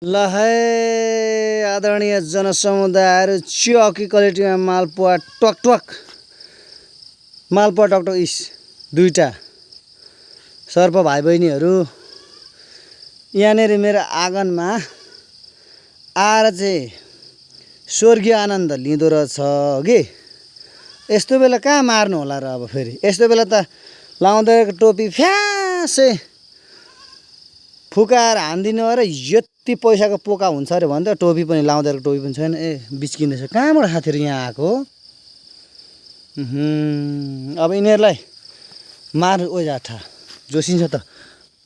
ल है आदरणीय जनसमुदायहरू चियाकी क्वालिटीमा मालपुवा टकटक मालपुवा टकटक इस दुईटा सर्प भाइ बहिनीहरू यहाँनिर मेरो आँगनमा आएर चाहिँ स्वर्गीय आनन्द लिँदो रहेछ कि यस्तो बेला कहाँ मार्नु होला र अब फेरि यस्तो बेला त लाउँदै टोपी फ्यासै फुकाएर हानिदिनु र यति पैसाको पोका हुन्छ अरे भन्दा टोपी पनि लाउँदै टोपी पनि छैन बिच्किँदैछ कहाँबाट खाथेर यहाँ आएको अब यिनीहरूलाई मार्नु ओ जाठा जोसिन्छ त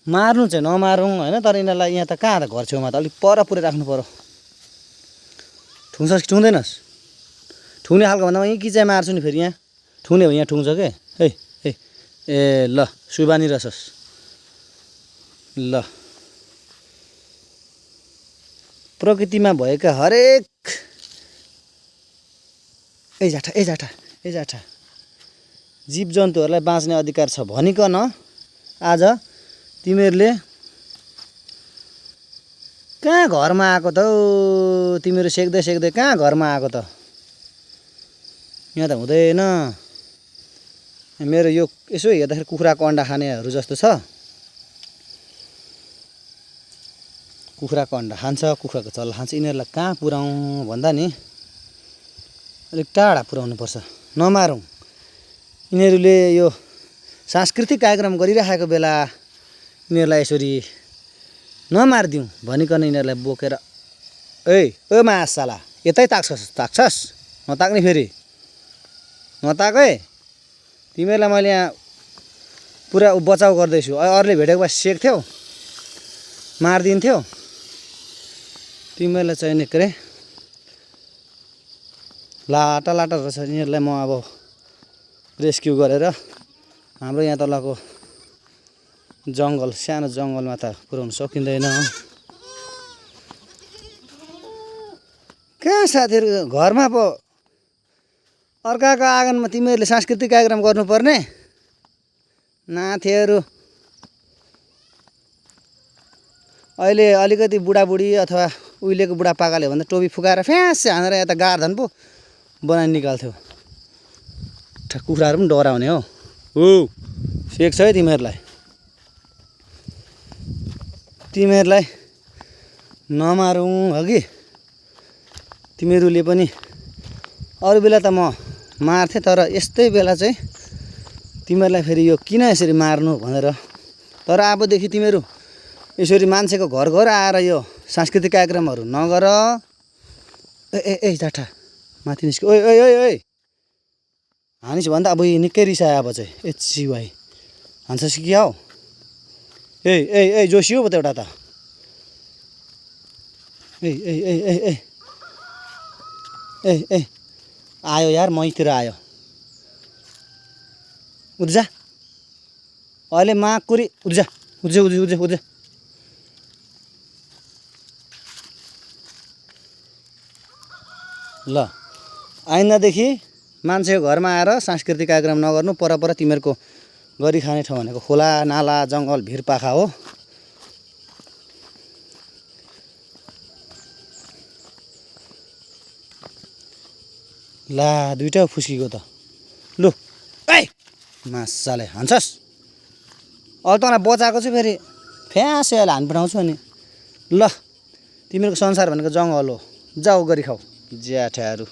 मार्नु चाहिँ नमारौँ होइन तर यिनीहरूलाई यहाँ त कहाँ त घर छेउमा त अलिक पर पुरै राख्नु पर्यो ठुङ्छस् कि ठुङ्दैनस् ठुङ्ने खालको भन्दा यहीँ कि चाहिँ मार्छु नि फेरि यहाँ ठुङ्ने हो यहाँ ठुङ्छ के ए ल सुबानी रहेछस् ल प्रकृतिमा भएका हरेक ए जाठा जीव जन्तुहरूलाई बाँच्ने अधिकार छ भनिकन आज तिमीहरूले कहाँ घरमा आएको त तिमीहरू सेक्दै सेक्दै कहाँ घरमा आएको त यहाँ त हुँदैन मेरो यो यसो हेर्दाखेरि कुखुराको अन्डा खानेहरू जस्तो छ कुखुराको अन्डा खान्छ कुखुराको चल्ला खान्छ यिनीहरूलाई कहाँ पुऱ्याउँ भन्दा नि अलिक टाढा पुऱ्याउनु पर्छ नमारौँ यिनीहरूले यो सांस्कृतिक कार्यक्रम गरिराखेको बेला यिनीहरूलाई यसरी नमारिदिउँ भनिकन यिनीहरूलाई बोकेर ओ मासाला यतै ताक्छस् नताक्ने फेरि नताक है तिमीहरूलाई मैले यहाँ पुरा बचाउ गर्दैछु अरूले भेटेको भए सेक्थ्यौ मारिदिन्थ्यौ तिमीहरूलाई चाहिने के अरे लाटा रहेछ यिनीहरूलाई म अब रेस्क्यु गरेर हाम्रो यहाँ तलको जङ्गल सानो जङ्गलमा त पुर्याउनु सकिँदैन कहाँ साथीहरू घरमा पो अर्काको आँगनमा तिमीहरूले सांस्कृतिक कार्यक्रम गर्नुपर्ने नाथेहरू अहिले अलिकति बुढाबुढी अथवा उहिलेको बुढापाकाले भन्दा टोपी फुकाएर फ्यास हानेर यता गार्धन पो बनाइ निकाल्थ्यो कुखुराहरू पनि डराउने हो सेक्छ है तिमीहरूलाई नमारौँ अघि तिमीहरूले पनि अरू बेला त म मार्थेँ तर यस्तै बेला चाहिँ तिमीहरूलाई फेरि यो किन यसरी मार्नु भनेर तर अबदेखि तिमीहरू यसरी मान्छेको घर घर आएर यो सांस्कृतिक कार्यक्रमहरू नगर ए जाठा माथि निस्क्यो ओइ हानिस् भन्दा अब निकै रिसायो अब चाहिँ एची भाइ हान्छस् कि क्या हो ए जोसी हो त एउटा त ए आयो यार मैतिर आयो उद्जा अहिले माकुरी उद्जा ल आइन्दादेखि मान्छेको घरमा आएर सांस्कृतिक कार्यक्रम नगर्नु पर तिमीहरूको गरी खाने ठाउँ भनेको खोला नाला जङ्गल भिरपाखा हो ला दुईटा फुस्किएको त लु मासाले हान्छस् अहिले तँलाई बचाएको चाहिँ फेरि फ्यासै अहिले हानि पठाउँछु अनि ल तिमीहरूको संसार भनेको जङ्गल हो जाऊ गरी खाऊ ज्याठाहरू